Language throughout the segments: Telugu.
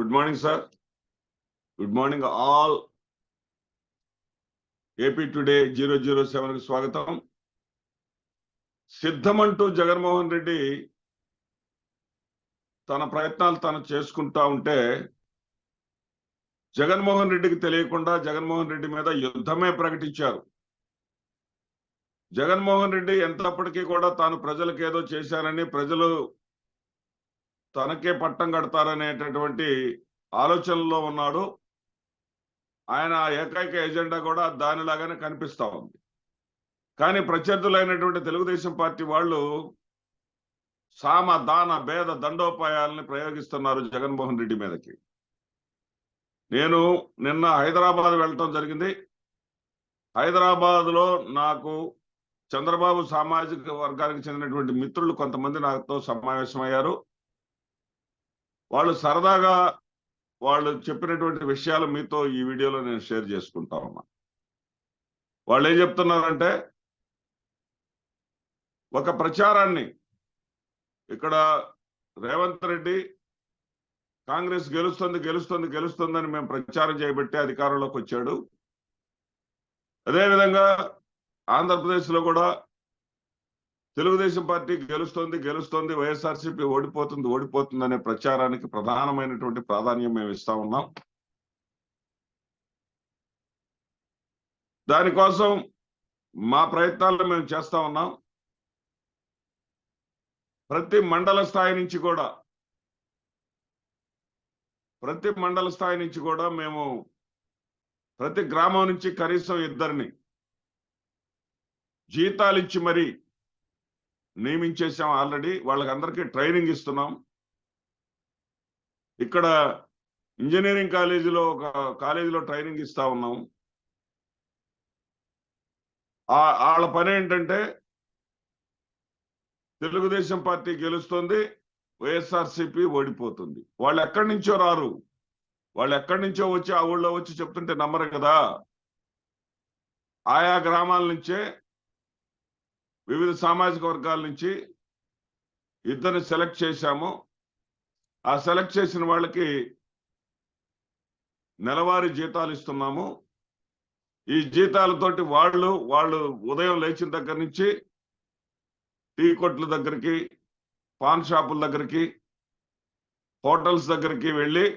Good morning, sir. Good morning, all. AP Today 007 కి స్వాగతం. సిద్ధమంటూ జగన్మోహన్ రెడ్డి తన ప్రయత్నాలు తను చేసుకుంటా ఉంటే జగన్మోహన్ రెడ్డికి తెలియకుండా జగన్మోహన్ రెడ్డి మీద యుద్ధమే ప్రకటించారు. జగన్మోహన్ రెడ్డి ఎంతప్పటికీ కూడా తాను ప్రజలకు ఏదో చేశారని, ప్రజలు తనకే పట్టం కడతారనేటటువంటి ఆలోచనలో ఉన్నాడు. ఆయన ఏకైక ఎజెండా కూడా దానిలాగానే కనిపిస్తా ఉంది. కానీ ప్రత్యర్థులైనటువంటి తెలుగుదేశం పార్టీ వాళ్ళు సామ దాన భేద దండోపాయాలని ప్రయోగిస్తున్నారు జగన్మోహన్ రెడ్డి మీదకి. నేను నిన్న హైదరాబాద్ వెళ్ళటం జరిగింది. హైదరాబాద్ లో నాకు చంద్రబాబు సామాజిక వర్గానికి చెందినటువంటి మిత్రులు కొంతమంది నాతో సమావేశమయ్యారు. వాళ్ళు సరదాగా వాళ్ళు చెప్పినటువంటి విషయాలు మీతో ఈ వీడియోలో నేను షేర్ చేసుకుంటా ఉన్నా. వాళ్ళు ఏం చెప్తున్నారంటే, ఒక ప్రచారాన్ని ఇక్కడ రేవంత్ రెడ్డి కాంగ్రెస్ గెలుస్తుందని మేము ప్రచారం చేయబట్టి అధికారంలోకి వచ్చాడు. అదేవిధంగా ఆంధ్రప్రదేశ్ లో కూడా తెలుగుదేశం పార్టీ గెలుస్తోంది, వైఎస్ఆర్సీపీ ఓడిపోతుంది అనే ప్రచారానికి ప్రధానమైనటువంటి ప్రాధాన్యం మేము ఇస్తా ఉన్నాం. దానికోసం మా ప్రయత్నాలను మేము చేస్తా ఉన్నాం. ప్రతి మండల స్థాయి నుంచి కూడా మేము ప్రతి గ్రామం నుంచి కనీసం 2 జీతాలు ఇచ్చి మరీ నియమించేసాం. ఆల్రెడీ వాళ్ళకందరికీ ట్రైనింగ్ ఇస్తున్నాం. ఇక్కడ ఇంజనీరింగ్ కాలేజీలో ట్రైనింగ్ ఇస్తా ఉన్నాం. వాళ్ళ పని ఏంటంటే, తెలుగుదేశం పార్టీ గెలుస్తుంది, వైఎస్ఆర్సీపీ ఓడిపోతుంది. వాళ్ళు ఎక్కడి నుంచో రారు, వాళ్ళు ఎక్కడి నుంచో వచ్చి ఆ ఊళ్ళో వచ్చి చెప్తుంటే నమ్మరు కదా. ఆయా గ్రామాల నుంచే వివిధ సామాజిక వర్గాల నుంచి 2 సెలెక్ట్ చేశాము. ఆ సెలెక్ట్ చేసిన వాళ్ళకి నెలవారీ జీతాలు ఇస్తున్నాము. ఈ జీతాలతోటి వాళ్ళు ఉదయం లేచిన దగ్గర నుంచి టీ కొట్ల దగ్గరికి, పాన్ షాపుల దగ్గరికి, హోటల్స్ దగ్గరికి వెళ్ళి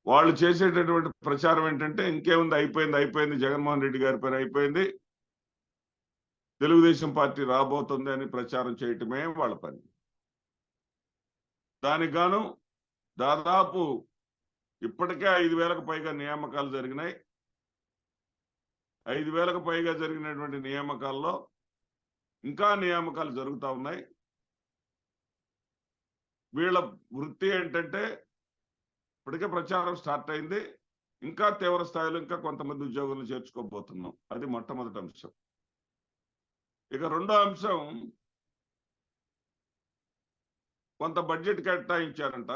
వాళ్ళు చేసేటటువంటి ప్రచారం ఏంటంటే, ఇంకేముంది, అయిపోయింది, జగన్మోహన్ రెడ్డి గారి పని అయిపోయింది, తెలుగుదేశం పార్టీ రాబోతుంది అని ప్రచారం చేయటమే వాళ్ళ పని. దానికి గాను దాదాపు ఇప్పటికే 5,000కు పైగా నియామకాలు జరిగినాయి. 5,000కు పైగా జరిగినటువంటి నియామకాల్లో ఇంకా నియామకాలు జరుగుతూ ఉన్నాయి. వీళ్ళ వృత్తి ఏంటంటే, ఇప్పటికే ప్రచారం స్టార్ట్ అయింది, ఇంకా తీవ్ర స్థాయిలో ఇంకా కొంతమంది ఉద్యోగులను చేర్చుకోబోతున్నాం. అది మొట్టమొదటి అంశం. ఇక రెండో అంశం, కొంత బడ్జెట్ కేటాయించారంట.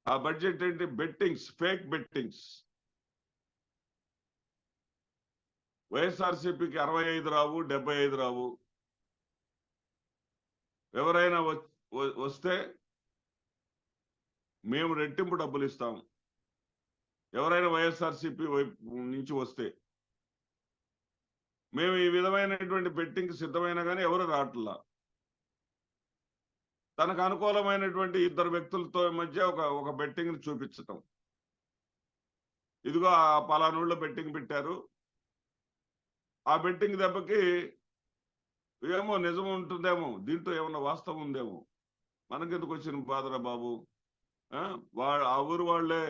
ఆ బడ్జెట్ ఏంటి? Bettings, fake bettings. వైఎస్ఆర్సీపీకి 65 రావు, 75 రావు. ఎవరైనా వస్తే మేము రెట్టింపు డబ్బులు ఇస్తాం. ఎవరైనా వైఎస్ఆర్సీపీ నుంచి వస్తే మేము ఈ విధమైనటువంటి బెట్టింగ్ సిద్ధమైనా కానీ ఎవరు రావట్లా. తనకు అనుకూలమైనటువంటి 2 వ్యక్తులతో మధ్య ఒక బెట్టింగ్ చూపించటం. ఇదిగో ఆ పలానూళ్ళో బెట్టింగ్ పెట్టారు, ఆ బెట్టింగ్ దెబ్బకి ఏమో నిజం ఉంటుందేమో, దీంట్లో ఏమన్నా వాస్తవం ఉందేమో, మనకెందుకు వచ్చిన బాధరా బాబు. ఆ ఊరు వాళ్ళే,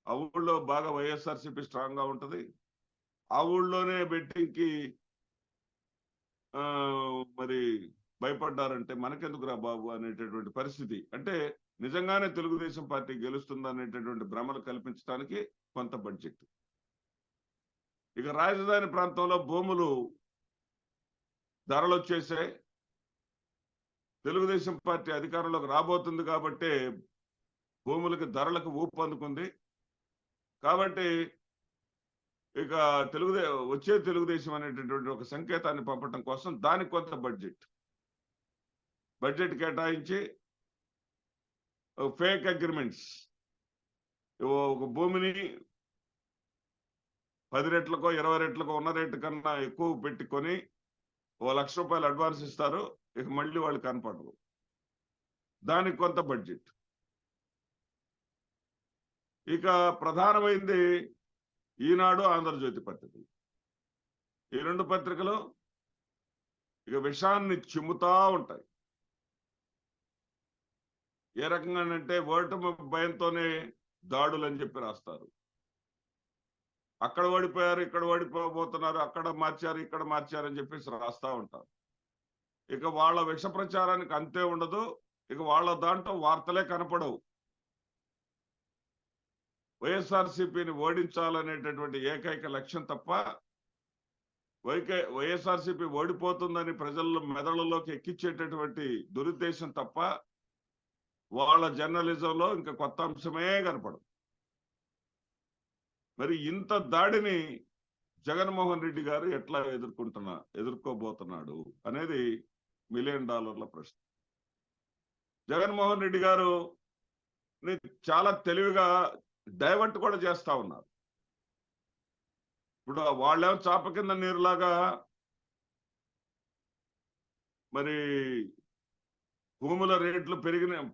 ఆ ఊళ్ళో బాగా వైఎస్ఆర్సీపీ స్ట్రాంగ్ గా ఉంటది, ఆ ఊళ్ళోనే బెట్టింగ్కి మరి భయపడ్డారంటే మనకెందుకు రా బాబు అనేటటువంటి పరిస్థితి. అంటే నిజంగానే తెలుగుదేశం పార్టీ గెలుస్తుంది అనేటటువంటి భ్రమలు కల్పించడానికి కొంత బడ్జెట్. ఇక రాజధాని ప్రాంతంలో భూములు ధరలు వచ్చేసాయి. తెలుగుదేశం పార్టీ అధికారంలోకి రాబోతుంది కాబట్టి భూములకి ధరలకు ఊపు అందుకుంది. కాబట్టి ఇక వచ్చే తెలుగుదేశం అనేటటువంటి ఒక సంకేతాన్ని పంపడం కోసం దానికి కొంత బడ్జెట్ కేటాయించి ఫేక్ అగ్రిమెంట్స్, ఒక భూమిని 10 రెట్లకో 20 రెట్లకో ఉన్న రేటు కన్నా ఎక్కువ పెట్టుకొని ₹1,00,000 అడ్వాన్స్ ఇస్తారు. ఇక మళ్ళీ వాళ్ళు కనపడరు. దానికి కొంత బడ్జెట్. ఇక ప్రధానమైంది ఈనాడు, ఆంధ్రజ్యోతి పత్రికలు. ఈ 2 పత్రికలు ఇక విషాన్ని చిమ్ముతా ఉంటాయి. ఏ రకంగానంటే ఓటమి భయంతోనే దాడులు అని చెప్పి రాస్తారు. అక్కడ ఓడిపోయారు, ఇక్కడ ఓడిపోబోతున్నారు, అక్కడ మార్చారు, ఇక్కడ మార్చారు అని చెప్పేసి రాస్తా ఉంటారు. ఇక వాళ్ళ విష ప్రచారానికి అంతే ఉండదు. ఇక వాళ్ళ దాంట్లో వార్తలే కనపడవు. వైఎస్ఆర్సీపీని ఓడించాలనేటటువంటి ఏకైక లక్ష్యం తప్ప వైఎస్ఆర్సీపీ ఓడిపోతుందని ప్రజల మెదడులోకి ఎక్కించేటటువంటి దురుద్దేశం తప్ప వాళ్ళ జర్నలిజంలో ఇంకా కొత్త అంశమే కనపడదు. మరి ఇంత దాడిని జగన్మోహన్ రెడ్డి గారు ఎట్లా ఎదుర్కోబోతున్నాడు అనేది $1 మిలియన్ ప్రశ్న. జగన్మోహన్ రెడ్డి గారు చాలా తెలివిగా డైవర్ట్ కూడా చేస్తా ఉన్నారు. ఇప్పుడు వాళ్ళేమో చాప కింద నీరులాగా మరి భూముల రేట్లు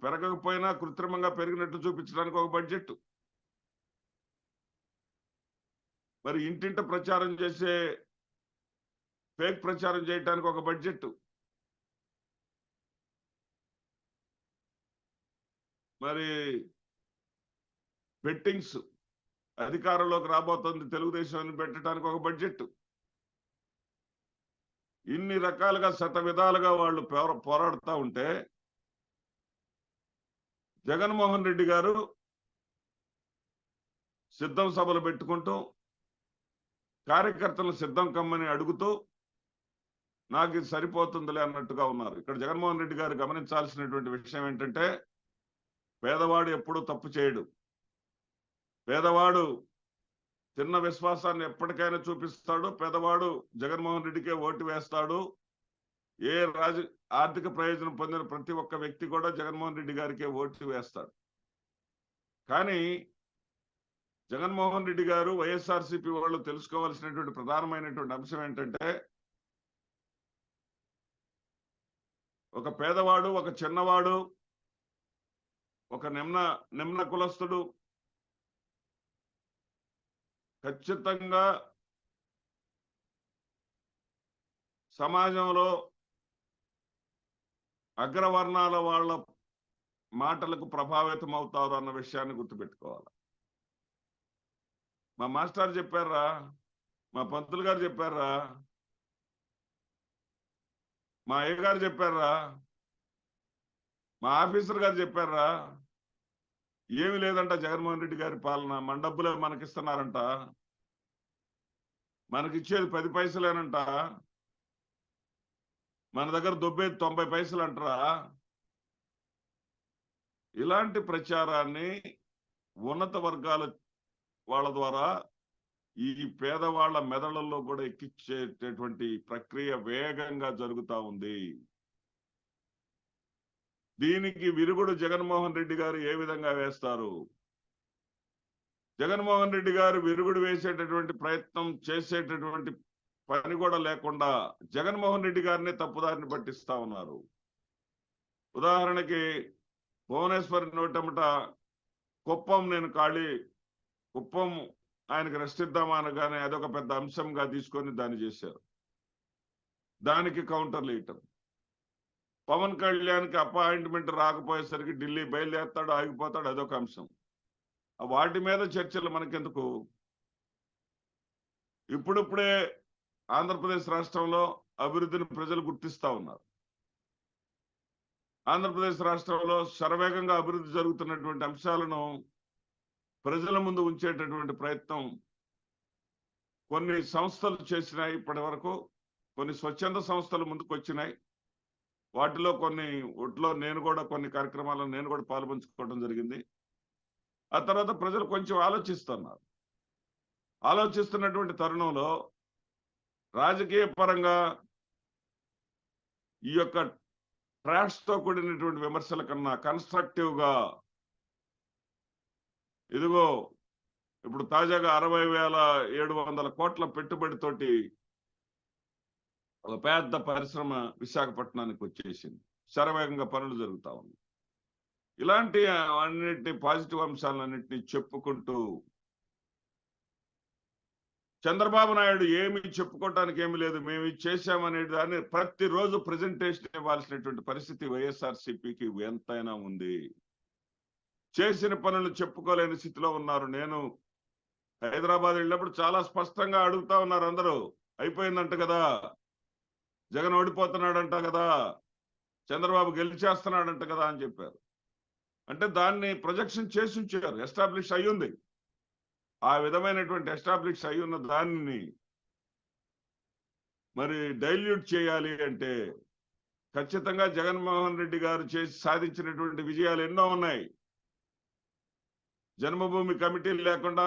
పెరగకపోయినా కృత్రిమంగా పెరిగినట్లు చూపించడానికి ఒక బడ్జెట్, మరి ఇంటింట ప్రచారం చేసే ఫేక్ ప్రచారం చేయడానికి ఒక బడ్జెట్, మరి బెట్టింగ్స్ అధికారంలోకి రాబోతుంది తెలుగుదేశాన్ని పెట్టడానికి ఒక బడ్జెట్. ఇన్ని రకాలుగా శత విధాలుగా వాళ్ళు పోరాడుతూ ఉంటే జగన్మోహన్ రెడ్డి గారు సిద్ధం సభలు పెట్టుకుంటూ కార్యకర్తలు సిద్ధం కమ్మని అడుగుతూ నాకు ఇది సరిపోతుందిలే అన్నట్టుగా ఉన్నారు. ఇక్కడ జగన్మోహన్ రెడ్డి గారు గమనించాల్సినటువంటి విషయం ఏంటంటే పేదవాడు ఎప్పుడూ తప్పు చేయడు. పేదవాడు చిన్న విశ్వాసాన్ని ఎప్పటికైనా చూపిస్తాడు. పేదవాడు జగన్మోహన్ రెడ్డికే ఓటు వేస్తాడు. ఏ ఆర్థిక ప్రయోజనం పొందిన ప్రతి ఒక్క వ్యక్తి కూడా జగన్మోహన్ రెడ్డి గారికే ఓటు వేస్తాడు. కానీ జగన్మోహన్ రెడ్డి గారు వైఎస్ఆర్సీపీ వాళ్ళు తెలుసుకోవాల్సినటువంటి ప్రధానమైనటువంటి అంశం ఏంటంటే ఒక పేదవాడు, ఒక చిన్నవాడు, ఒక నిమ్న కులస్తుడు ఖచ్చితంగా సమాజంలో అగ్రవర్ణాల వాళ్ళ మాటలకు ప్రభావితం అవుతారు అన్న విషయాన్ని గుర్తుపెట్టుకోవాలి. మా మాస్టర్ చెప్పారా, మా పంతులు గారు చెప్పారా, మా అయ్య గారు చెప్పారా, మా ఆఫీసర్ గారు చెప్పారా, ఏమి లేదంట జగన్మోహన్ రెడ్డి గారి పాలన. మన డబ్బులే మనకిస్తున్నారంట, మనకిచ్చేది 10 పైసలేనంట, మన దగ్గర దొబ్బేది 90 పైసలు అంటారా. ఇలాంటి ప్రచారాన్ని ఉన్నత వర్గాల వాళ్ళ ద్వారా ఈ పేదవాళ్ల మెదళ్లలో కూడా ఎక్కించేటటువంటి ప్రక్రియ వేగంగా జరుగుతా ఉంది. దీనికి విరుగుడు జగన్మోహన్ రెడ్డి గారు ఏ విధంగా వేస్తారు? జగన్మోహన్ రెడ్డి గారు విరుగుడు వేసేటటువంటి ప్రయత్నం చేసేటటువంటి పని కూడా లేకుండా జగన్మోహన్ రెడ్డి గారిని తప్పుదారిని పట్టిస్తా ఉన్నారు. ఉదాహరణకి భువనేశ్వరి నోటమట కుప్పం కుప్పం ఆయనకు రెస్ట్ ఇద్దామా అనగానే అదొక పెద్ద అంశంగా తీసుకొని దాన్ని చేశారు. దానికి కౌంటర్లు ఇవ్వటం. పవన్ కళ్యాణ్కి అపాయింట్మెంట్ రాకపోయేసరికి ఢిల్లీ బయలుదేరుతాడు, ఆగిపోతాడు, అదొక అంశం. వాటి మీద చర్చలు మనకెందుకు? ఇప్పుడిప్పుడే ఆంధ్రప్రదేశ్ రాష్ట్రంలో అభివృద్ధిని ప్రజలు గుర్తిస్తా ఉన్నారు. ఆంధ్రప్రదేశ్ రాష్ట్రంలో శరవేగంగా అభివృద్ధి జరుగుతున్నటువంటి అంశాలను ప్రజల ముందు ఉంచేటటువంటి ప్రయత్నం కొన్ని సంస్థలు చేసినాయి. ఇప్పటి వరకు కొన్ని స్వచ్ఛంద సంస్థలు ముందుకు వచ్చినాయి. వాటిలో నేను కూడా కొన్ని కార్యక్రమాలను నేను కూడా పాల్పంచుకోవడం జరిగింది. ఆ తర్వాత ప్రజలు కొంచెం ఆలోచిస్తున్నటువంటి తరుణంలో రాజకీయ పరంగా ఈ యొక్క ట్రాష్ తో కూడినటువంటి విమర్శల కన్నా కన్స్ట్రక్టివ్ గా ఇదిగో ఇప్పుడు తాజాగా 60,700 కోట్ల పెట్టుబడితోటి ఒక పెద్ద పరిశ్రమ విశాఖపట్నానికి వచ్చేసింది. శరవేగంగా పనులు జరుగుతా ఉన్నాయి. ఇలాంటి అన్నిటి పాజిటివ్ అంశాలన్నింటినీ చెప్పుకుంటూ చంద్రబాబు నాయుడు ఏమి చెప్పుకోవటానికి ఏమి లేదు, మేము ఇది చేశామనే దాన్ని ప్రతిరోజు ప్రజెంటేషన్ ఇవ్వాల్సినటువంటి పరిస్థితి వైఎస్ఆర్సీపీకి ఎంతైనా ఉంది. చేసిన పనులు చెప్పుకోలేని స్థితిలో ఉన్నారు. నేను హైదరాబాద్ వెళ్ళినప్పుడు చాలా స్పష్టంగా అడుగుతా ఉన్నారు అందరూ, అయిపోయిందంట కదా, జగన్ ఓడిపోతున్నాడంట కదా, చంద్రబాబు గెలిచేస్తున్నాడంట కదా అని చెప్పారు. అంటే దాన్ని ప్రొజెక్షన్ చేసి ఉంచారు, ఎస్టాబ్లిష్ అయ్యింది. ఆ విధమైనటువంటి ఎస్టాబ్లిష్ అయి ఉన్న దానిని మరి డైల్యూట్ చేయాలి అంటే ఖచ్చితంగా జగన్మోహన్ రెడ్డి గారు చేసి సాధించినటువంటి విజయాలు ఎన్నో ఉన్నాయి. జన్మభూమి కమిటీలు లేకుండా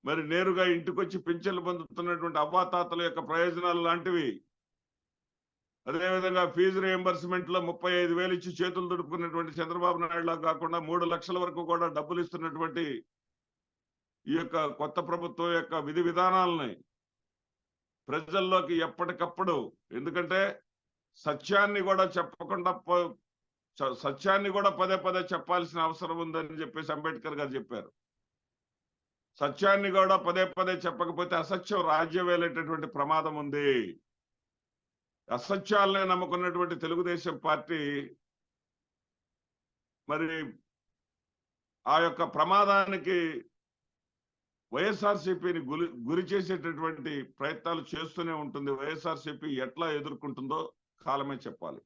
మరి నేరుగా ఇంటికొచ్చి పింఛన్లు పొందుతున్నటువంటి అవ్వాతాతల యొక్క ప్రయోజనాలు లాంటివి. అదేవిధంగా ఫీజు రియంబర్స్మెంట్ లో 35,000 ఇచ్చి చేతులు దుడుపుకున్నటువంటి చంద్రబాబు నాయుడులా కాకుండా 3 లక్షల వరకు కూడా డబ్బులు ఇస్తున్నటువంటి ఈ యొక్క కొత్త ప్రభుత్వం యొక్క విధి విధానాలని ప్రజల్లోకి ఎప్పటికప్పుడు, ఎందుకంటే సత్యాన్ని కూడా చెప్పకుండా సత్యాన్ని కూడా పదే పదే చెప్పాల్సిన అవసరం ఉందని చెప్పేసి అంబేద్కర్ గారు చెప్పారు. సత్యాన్ని కూడా పదే పదే చెప్పకపోతే అసత్యం రాజ్యం వేలేటటువంటి ప్రమాదం ఉంది. అసత్యాలనే నమ్ముకున్నటువంటి తెలుగుదేశం పార్టీ మరి ఆ యొక్క ప్రమాదానికి వైఎస్ఆర్సీపీని గురి చేసేటటువంటి ప్రయత్నాలు చేస్తూనే ఉంటుంది. వైఎస్ఆర్సీపీ ఎట్లా ఎదుర్కొంటుందో కాలమే చెప్పాలి.